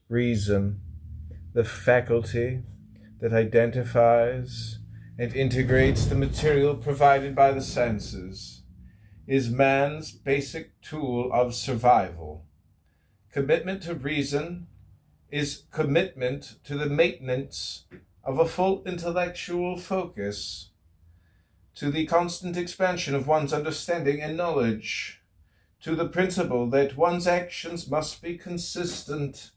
reason, the faculty that identifies and integrates the material provided by the senses, is man's basic tool of survival. Commitment to reason is commitment to the maintenance of a full intellectual focus, to the constant expansion of one's understanding and knowledge, to the principle that one's actions must be consistent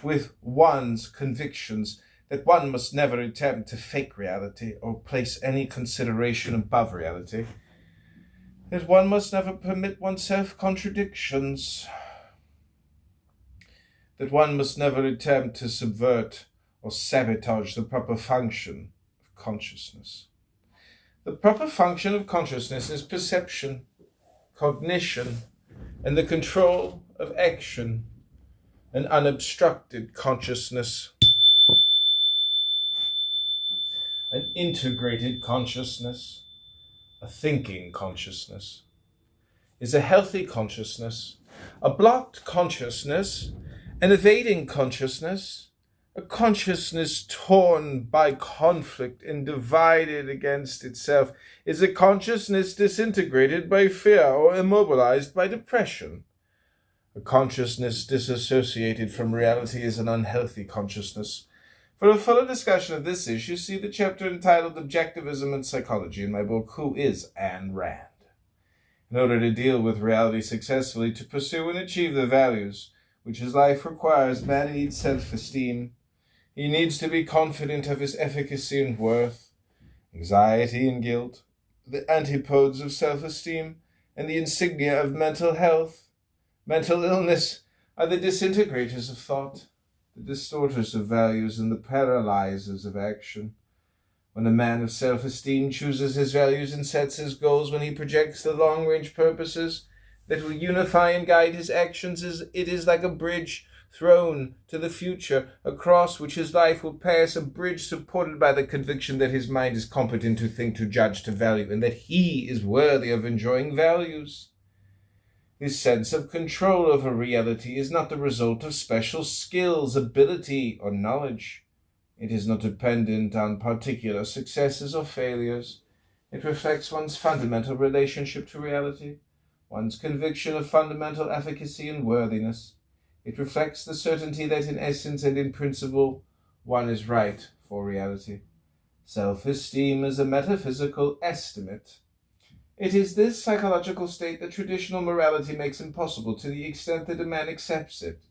with one's convictions, that one must never attempt to fake reality or place any consideration above reality, that one must never permit oneself contradictions, that one must never attempt to subvert or sabotage the proper function of consciousness. The proper function of consciousness is perception, cognition, and the control of action, an unobstructed consciousness, an integrated consciousness, a thinking consciousness, is a healthy consciousness. A blocked consciousness, an evading consciousness, a consciousness torn by conflict and divided against itself, is a consciousness disintegrated by fear or immobilized by depression. A consciousness disassociated from reality is an unhealthy consciousness. For a fuller discussion of this issue, see the chapter entitled Objectivism and Psychology in my book, Who is Ayn Rand? In order to deal with reality successfully, to pursue and achieve the values which his life requires, man needs self-esteem. He needs to be confident of his efficacy and worth. Anxiety and guilt, the antipodes of self-esteem and the insignia of mental health. Mental illness are the disintegrators of thought, the distorters of values, and the paralyzers of action. When a man of self-esteem chooses his values and sets his goals, when he projects the long-range purposes that will unify and guide his actions, it is like a bridge thrown to the future, across which his life will pass, a bridge supported by the conviction that his mind is competent to think, to judge, to value, and that he is worthy of enjoying values. His sense of control over reality is not the result of special skills, ability, or knowledge. It is not dependent on particular successes or failures. It reflects one's fundamental relationship to reality, one's conviction of fundamental efficacy and worthiness. It reflects the certainty that in essence and in principle, one is right for reality. Self-esteem is a metaphysical estimate. It is this psychological state that traditional morality makes impossible to the extent that a man accepts it.